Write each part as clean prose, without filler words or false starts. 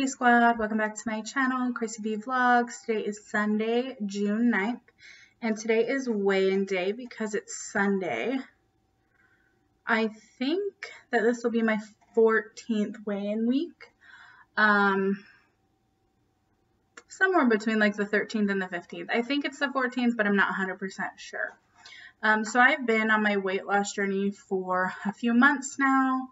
Hey squad, welcome back to my channel, KrissyBVlogs. Today is Sunday, June 9th, and today is weigh-in day because it's Sunday. I think that this will be my 14th weigh-in week. Somewhere between like the 13th and the 15th. I think it's the 14th, but I'm not 100% sure. So I've been on my weight loss journey for a few months now.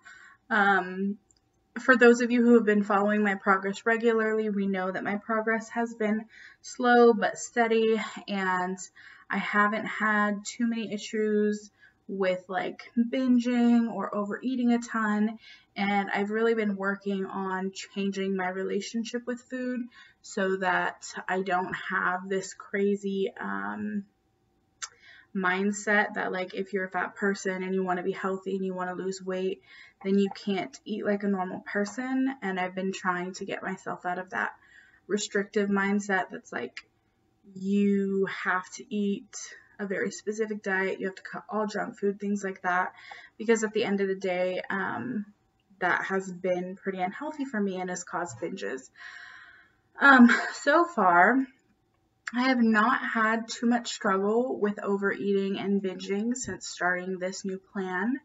For those of you who have been following my progress regularly, we know that my progress has been slow but steady, and I haven't had too many issues with like binging or overeating a ton, and I've really been working on changing my relationship with food so that I don't have this crazy mindset that like if you're a fat person and you want to be healthy and you want to lose weight, then you can't eat like a normal person. And I've been trying to get myself out of that restrictive mindset that's like you have to eat a very specific diet, you have to cut all junk food, things like that, because at the end of the day that has been pretty unhealthy for me and has caused binges. So far I have not had too much struggle with overeating and binging since starting this new plan.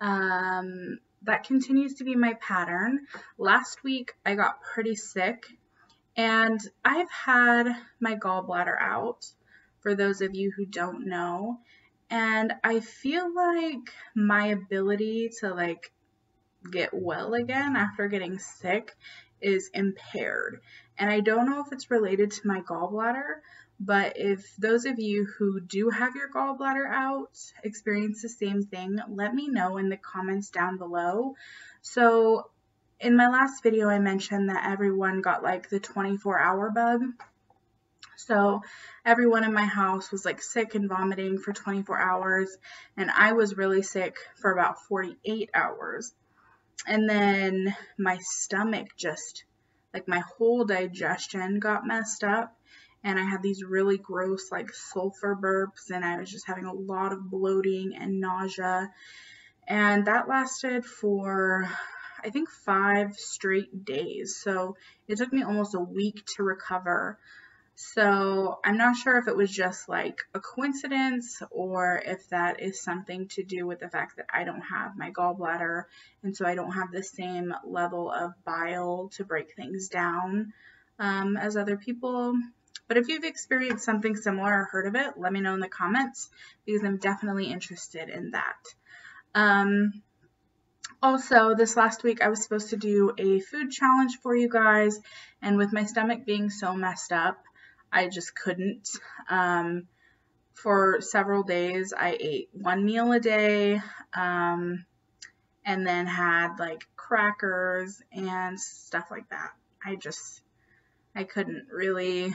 That continues to be my pattern. Last week I got pretty sick, and I've had my gallbladder out, for those of you who don't know, and I feel like my ability to like get well again after getting sick is impaired. And I don't know if it's related to my gallbladder, but if those of you who do have your gallbladder out experience the same thing, let me know in the comments down below. So in my last video, I mentioned that everyone got like the 24-hour bug. So everyone in my house was like sick and vomiting for 24 hours, and I was really sick for about 48 hours. And then my stomach just, like my whole digestion got messed up, and I had these really gross like sulfur burps, and I was just having a lot of bloating and nausea. And that lasted for, I think, 5 straight days. So it took me almost a week to recover. So I'm not sure if it was just like a coincidence or if that is something to do with the fact that I don't have my gallbladder, and so I don't have the same level of bile to break things down as other people. But if you've experienced something similar or heard of it, let me know in the comments, because I'm definitely interested in that. Also, this last week I was supposed to do a food challenge for you guys, and with my stomach being so messed up, I just couldn't. For several days, I ate 1 meal a day, and then had like crackers and stuff like that. I couldn't really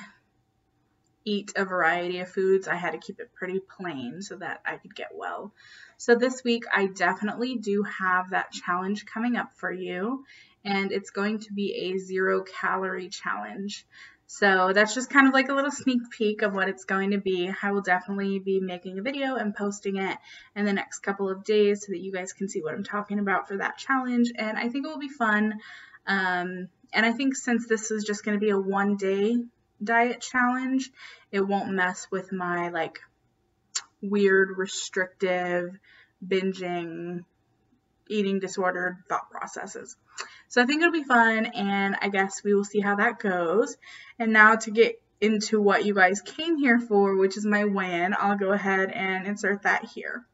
eat a variety of foods. I had to keep it pretty plain so that I could get well. So this week, I definitely do have that challenge coming up for you, and it's going to be a 0-calorie challenge. So that's just kind of like a little sneak peek of what it's going to be. I will definitely be making a video and posting it in the next couple of days so that you guys can see what I'm talking about for that challenge. And I think it will be fun. And I think since this is just going to be a 1-day diet challenge, it won't mess with my like weird, restrictive, binging, eating disordered thought processes. So I think it'll be fun, and I guess we will see how that goes. And now to get into what you guys came here for, which is my weigh-in, I'll go ahead and insert that here.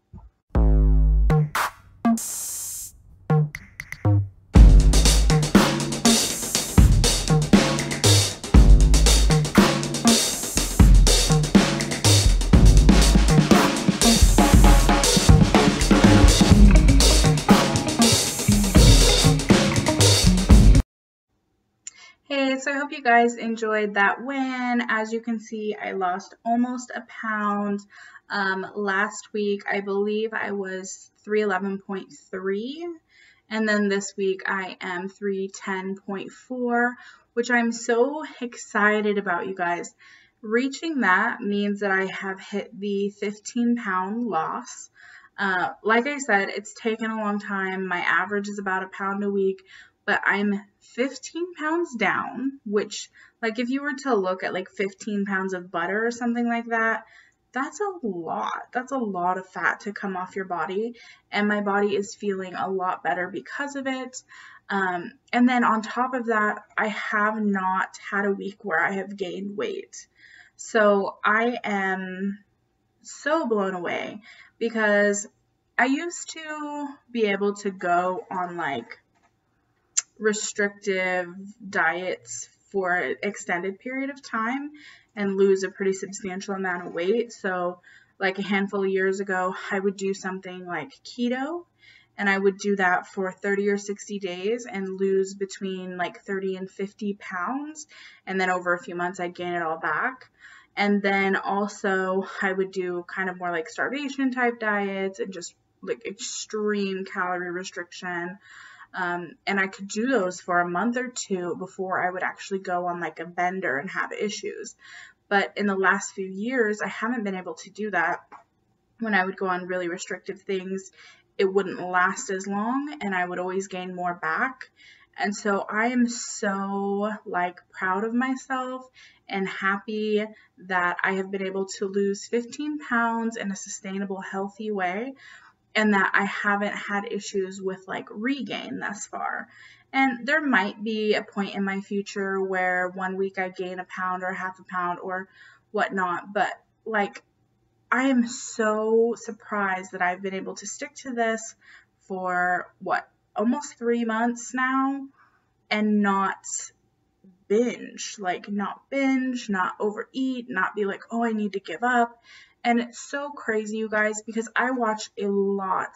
Hey, so I hope you guys enjoyed that win. As you can see, I lost almost a pound. Last week, I believe I was 311.3, and then this week I am 310.4, which I'm so excited about, you guys. Reaching that means that I have hit the 15-pound loss. Like I said, it's taken a long time. My average is about a pound a week, but I'm 15 pounds down, which, like, if you were to look at like 15 pounds of butter or something like that, that's a lot. That's a lot of fat to come off your body, and my body is feeling a lot better because of it. And then on top of that, I have not had a week where I have gained weight. So I am so blown away, because I used to be able to go on like restrictive diets for an extended period of time and lose a pretty substantial amount of weight. So like a handful of years ago, I would do something like keto, and I would do that for 30 or 60 days and lose between like 30 and 50 pounds. And then over a few months, I'd gain it all back. And then also I would do kind of more like starvation type diets and just like extreme calorie restriction. And I could do those for a month or two before I would actually go on like a bender and have issues. But in the last few years, I haven't been able to do that. When I would go on really restrictive things, it wouldn't last as long and I would always gain more back. And so I am so like proud of myself and happy that I have been able to lose 15 pounds in a sustainable, healthy way, and that I haven't had issues with like regain thus far. And there might be a point in my future where one week I gain a pound or half a pound or whatnot, but like I am so surprised that I've been able to stick to this for almost 3 months now and not binge, not overeat, not be like, oh, I need to give up. And it's so crazy, you guys, because I watch a lot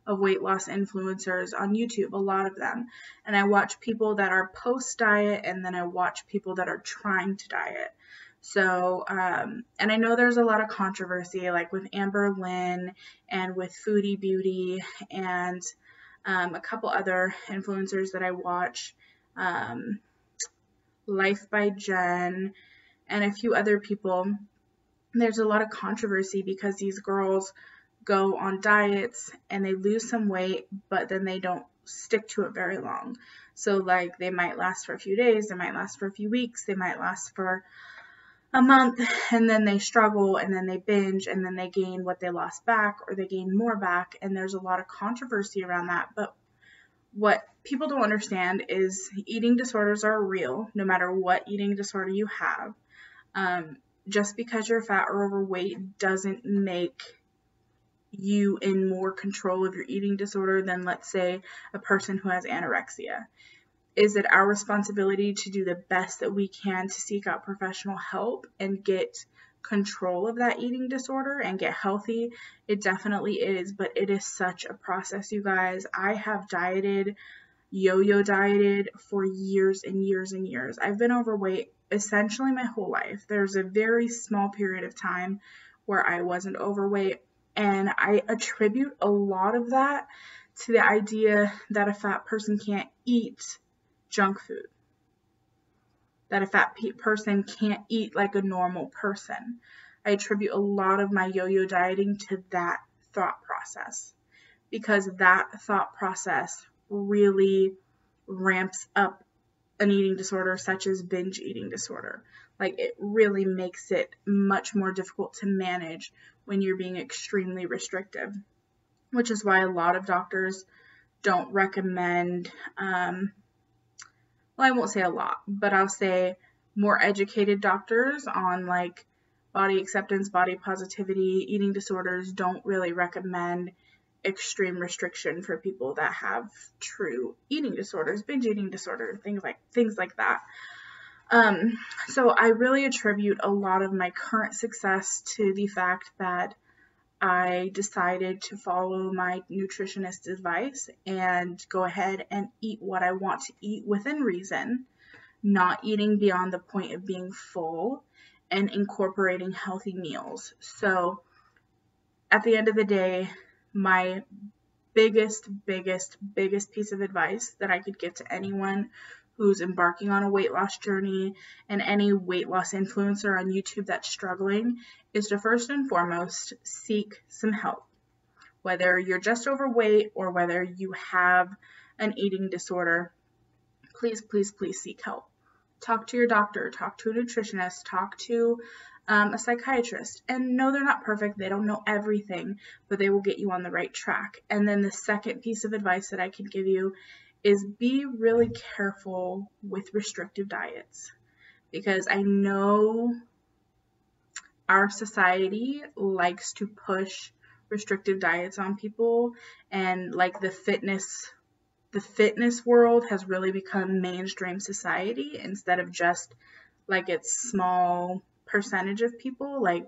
of weight loss influencers on YouTube, a lot of them. And I watch people that are post-diet, and then I watch people that are trying to diet. So, and I know there's a lot of controversy, like with Amber Lynn and with Foodie Beauty and a couple other influencers that I watch, Life by Jen, and a few other people. There's a lot of controversy because these girls go on diets and they lose some weight, but then they don't stick to it very long. So like they might last for a few days, they might last for a few weeks, they might last for a month, and then they struggle, and then they binge, and then they gain what they lost back, or they gain more back. And there's a lot of controversy around that. But what people don't understand is eating disorders are real, no matter what eating disorder you have. Just because you're fat or overweight doesn't make you in more control of your eating disorder than, let's say, a person who has anorexia. Is it our responsibility to do the best that we can to seek out professional help and get control of that eating disorder and get healthy? It definitely is, but it is such a process, you guys. I have yo-yo dieted for years and years and years. I've been overweight essentially my whole life. There's a very small period of time where I wasn't overweight, and I attribute a lot of that to the idea that a fat person can't eat junk food, that a fat person can't eat like a normal person. I attribute a lot of my yo-yo dieting to that thought process, because that thought process really ramps up an eating disorder such as binge eating disorder. Like it really makes it much more difficult to manage when you're being extremely restrictive, which is why a lot of doctors don't recommend, well, I won't say a lot, but I'll say more educated doctors on like body acceptance, body positivity, eating disorders don't really recommend extreme restriction for people that have true eating disorders, binge eating disorder, things like that. So I really attribute a lot of my current success to the fact that I decided to follow my nutritionist's advice and go ahead and eat what I want to eat within reason, not eating beyond the point of being full, and incorporating healthy meals. So at the end of the day, my biggest piece of advice that I could give to anyone who's embarking on a weight loss journey and any weight loss influencer on YouTube that's struggling is to first and foremost seek some help. Whether you're just overweight or whether you have an eating disorder, please, please, please seek help. Talk to your doctor, talk to a nutritionist, talk to a psychiatrist. And no, they're not perfect. They don't know everything, but they will get you on the right track. And then the second piece of advice that I can give you is be really careful with restrictive diets, because I know our society likes to push restrictive diets on people, and like the fitness world has really become mainstream society instead of just like its small percentage of people. Like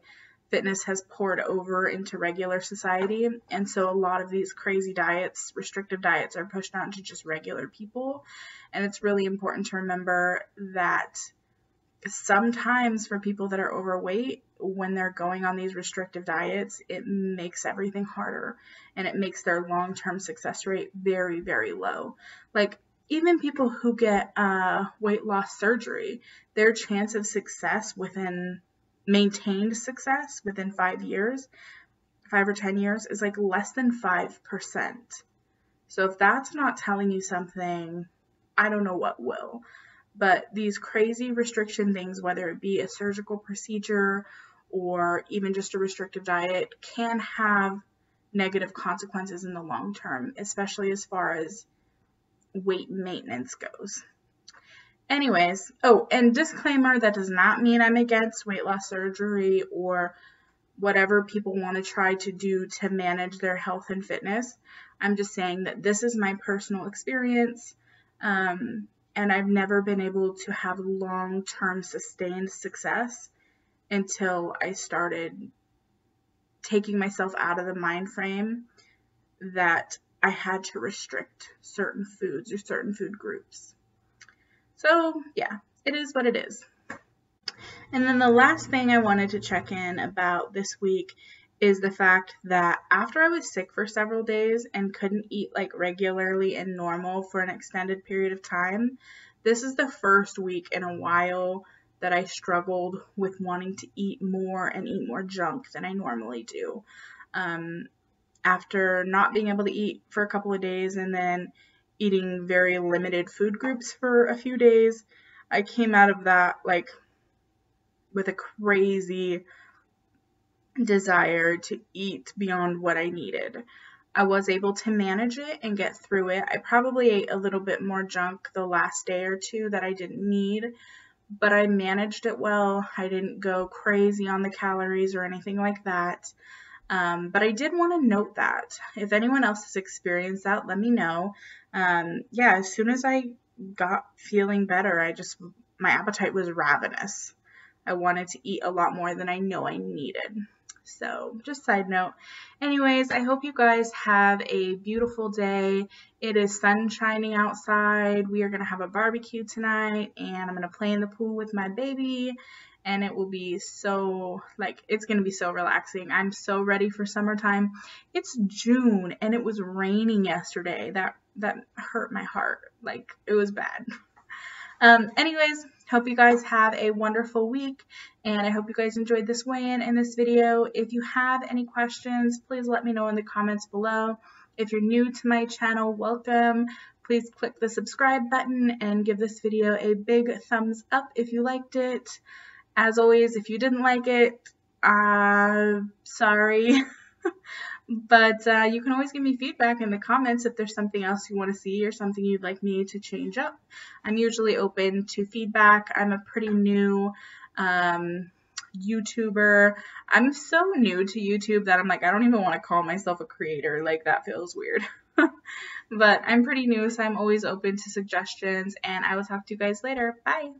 fitness has poured over into regular society, and so a lot of these crazy diets, restrictive diets, are pushed out to just regular people. And it's really important to remember that sometimes for people that are overweight, when they're going on these restrictive diets, it makes everything harder, and it makes their long-term success rate very, very low. Like even people who get weight loss surgery, their chance of success maintained success within 5 years, 5 or 10 years, is like less than 5%. So if that's not telling you something, I don't know what will. But these crazy restriction things, whether it be a surgical procedure or even just a restrictive diet, can have negative consequences in the long term, especially as far as weight maintenance goes. Anyways, oh, and disclaimer, that does not mean I'm against weight loss surgery or whatever people want to try to do to manage their health and fitness. I'm just saying that this is my personal experience. And I've never been able to have long-term sustained success until I started taking myself out of the mind frame that I had to restrict certain foods or certain food groups. So yeah, it is what it is. And then the last thing I wanted to check in about this week is the fact that after I was sick for several days and couldn't eat like regularly and normal for an extended period of time, this is the first week in a while that I struggled with wanting to eat more and eat more junk than I normally do. After not being able to eat for a couple of days and then eating very limited food groups for a few days, I came out of that like with a crazy desire to eat beyond what I needed. I was able to manage it and get through it. I probably ate a little bit more junk the last day or two that I didn't need, but I managed it well. I didn't go crazy on the calories or anything like that. But I did want to note that if anyone else has experienced that, let me know. Yeah, as soon as I got feeling better, my appetite was ravenous. I wanted to eat a lot more than I know I needed. So just side note. Anyways, I hope you guys have a beautiful day. It is sun shining outside. We are going to have a barbecue tonight, and I'm going to play in the pool with my baby, and it will be so, it's going to be so relaxing. I'm so ready for summertime. It's June, and it was raining yesterday. That hurt my heart. It was bad. Anyways, hope you guys have a wonderful week, and I hope you guys enjoyed this weigh-in and this video. If you have any questions, please let me know in the comments below. If you're new to my channel, welcome. Please click the subscribe button and give this video a big thumbs up if you liked it. As always, if you didn't like it, sorry. But you can always give me feedback in the comments if there's something else you want to see or something you'd like me to change up. I'm usually open to feedback. I'm a pretty new YouTuber. I'm so new to YouTube that I'm like, I don't even want to call myself a creator. That feels weird. But I'm pretty new, so I'm always open to suggestions, and I will talk to you guys later. Bye!